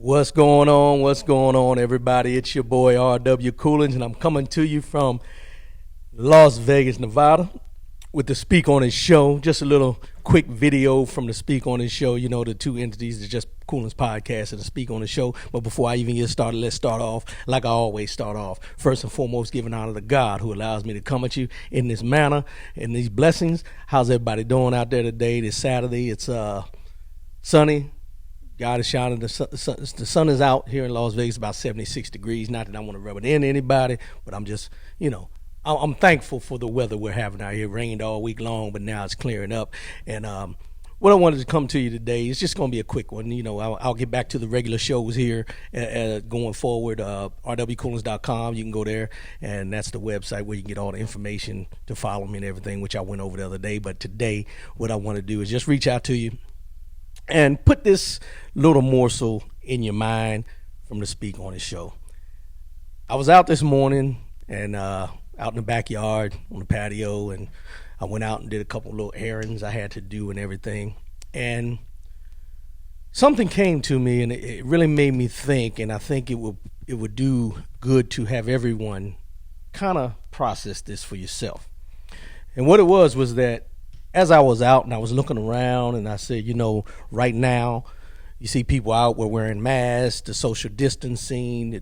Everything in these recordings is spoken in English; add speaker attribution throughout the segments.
Speaker 1: What's going on? What's going on, everybody? It's your boy R.W. Coolins, and I'm coming to you from Las Vegas, Nevada, with the Speak On His show. Just a little quick video from the Speak On His show. You know, the two entities, it's just Coolins Podcast and the Speak On His show. But before I even get started, let's start off like I always start off. First and foremost, giving honor to God who allows me to come at you in this manner, in these blessings. How's everybody doing out there today? This Saturday, it's sunny. God is shining. The sun is out here in Las Vegas, about 76 degrees. Not that I want to rub it in anybody, but I'm just, I'm thankful for the weather we're having out here. It rained all week long, but now it's clearing up. And what I wanted to come to you today is just going to be a quick one. I'll get back to the regular shows here going forward. rwcoolins.com. You can go there, and that's the website where you can get all the information to follow me and everything, which I went over the other day. But today, what I want to do is just reach out to you and put this little morsel in your mind from the Speak On His show. I was out this morning and out in the backyard on the patio, and I went out and did a couple little errands I had to do and everything. And something came to me, and it really made me think, and I think it would do good to have everyone kind of process this for yourself. And what it was that as I was out and I was looking around, and I said, right now you see people out, we're wearing masks, the social distancing,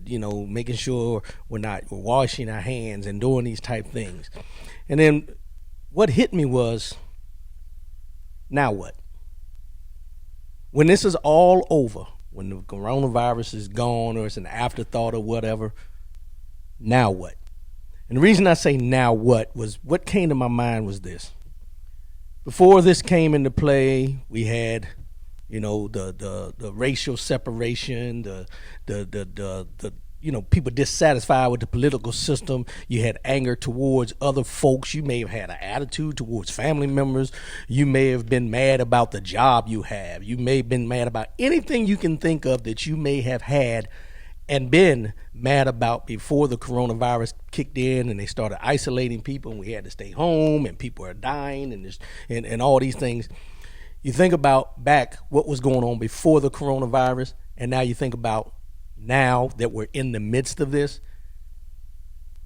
Speaker 1: making sure we're washing our hands and doing these type things. And then what hit me was, now what? When this is all over, when the coronavirus is gone or it's an afterthought or whatever, now what? And the reason I say now what came to my mind was this. Before this came into play, we had, the racial separation, the people dissatisfied with the political system. You had anger towards other folks. You may have had an attitude towards family members. You may have been mad about the job you have. You may have been mad about anything you can think of that you may have had and been mad about before the coronavirus kicked in and they started isolating people and we had to stay home and people are dying and all these things. You think about back what was going on before the coronavirus, and now you think about now that we're in the midst of this.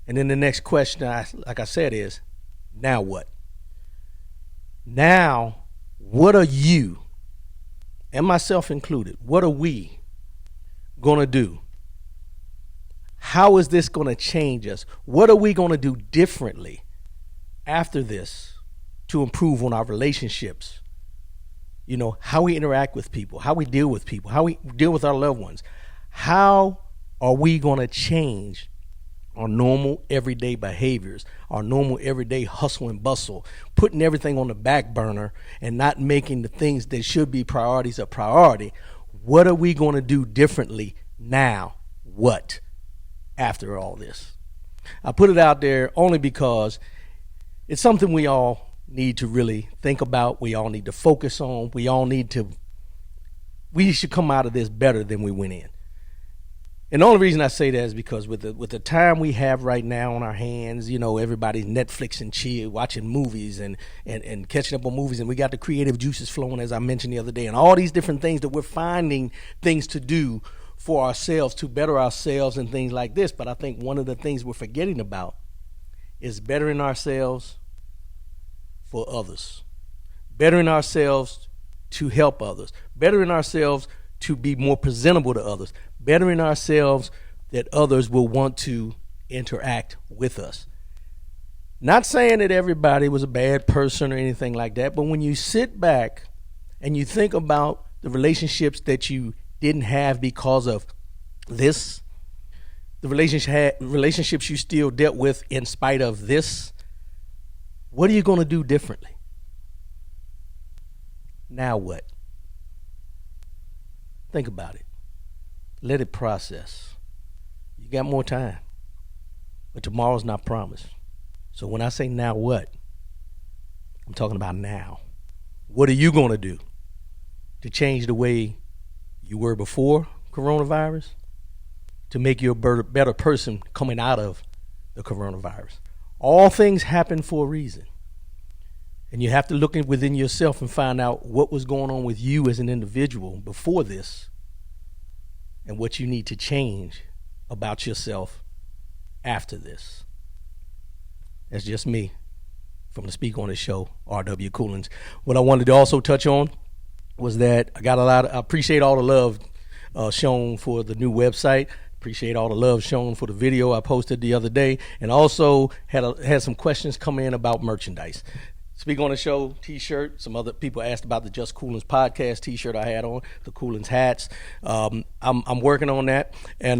Speaker 1: And then the next question, like I said, is now what? Now, what are you, and myself included, what are we going to do? How is this going to change us? What are we going to do differently after this to improve on our relationships? How we interact with people, how we deal with people, how we deal with our loved ones. How are we going to change our normal everyday behaviors, our normal everyday hustle and bustle, putting everything on the back burner and not making the things that should be priorities a priority? What are we going to do differently now? What? After all this, I put it out there only because it's something we all need to really think about. We all need to focus on. We should come out of this better than we went in. And the only reason I say that is because with the time we have right now on our hands, everybody's Netflix and chill, watching movies and catching up on movies, and we got the creative juices flowing, as I mentioned the other day, and all these different things that we're finding things to do for ourselves, to better ourselves and things like this. But I think one of the things we're forgetting about is bettering ourselves for others, bettering ourselves to help others, bettering ourselves to be more presentable to others, bettering ourselves that others will want to interact with us. Not saying that everybody was a bad person or anything like that, but when you sit back and you think about the relationships that you didn't have because of this, the relationships you still dealt with in spite of this, what are you going to do differently? Now what? Think about it. Let it process. You got more time, but tomorrow's not promised. So when I say now what, I'm talking about now. What are you going to do to change the way you were before coronavirus to make you a better person coming out of the coronavirus? All things happen for a reason. And you have to look within yourself and find out what was going on with you as an individual before this and what you need to change about yourself after this. That's just me from the Speak on It show, R.W. Coolins. What I wanted to also touch on was that I appreciate all the love shown for the new website. Appreciate all the love shown for the video I posted the other day, and also had some questions come in about merchandise. Speak on the show t-shirt. Some other people asked about the Just Coolins podcast t-shirt I had on, the Coolins hats. I'm working on that, and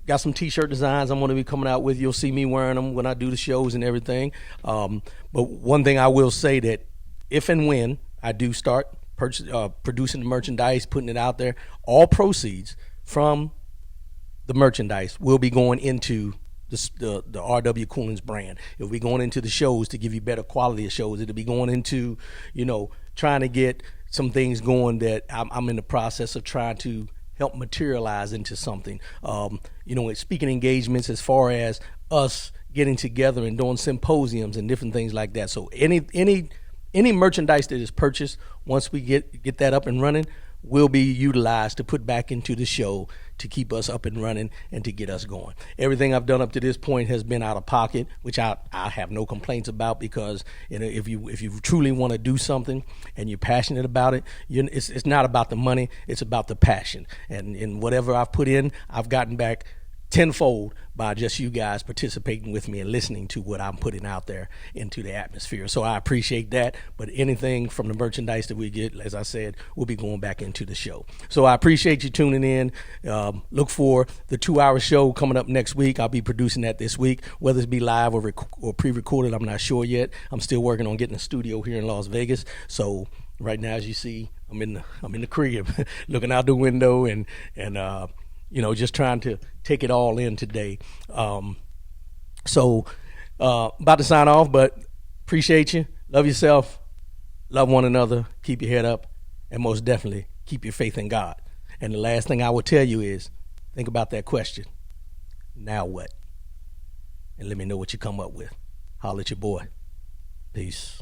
Speaker 1: got some t-shirt designs I'm going to be coming out with. You'll see me wearing them when I do the shows and everything. But one thing I will say, that if and when I do start producing the merchandise, putting it out there, all proceeds from the merchandise will be going into the R.W. Coolins brand. It'll be going into the shows to give you better quality of shows. It'll be going into, trying to get some things going that I'm in the process of trying to help materialize into something. Speaking engagements, as far as us getting together and doing symposiums and different things like that. So any merchandise that is purchased, once we get that up and running, will be utilized to put back into the show to keep us up and running and to get us going. Everything I've done up to this point has been out of pocket, which I have no complaints about, because if you truly want to do something and you're passionate about it, it's not about the money, it's about the passion. And whatever I've put in, I've gotten back tenfold by just you guys participating with me and listening to what I'm putting out there into the atmosphere. So I appreciate that. But anything from the merchandise that we get, as I said, will be going back into the show. So I appreciate you tuning in. Look for the 2-hour show coming up next week. I'll be producing that this week, whether it be live or pre-recorded. I'm not sure yet. I'm still working on getting a studio here in Las Vegas. So right now, as you see, I'm in the crib looking out the window and just trying to take it all in today. About to sign off, but appreciate you. Love yourself. Love one another. Keep your head up. And most definitely, keep your faith in God. And the last thing I will tell you is, think about that question. Now what? And let me know what you come up with. Holler at your boy. Peace.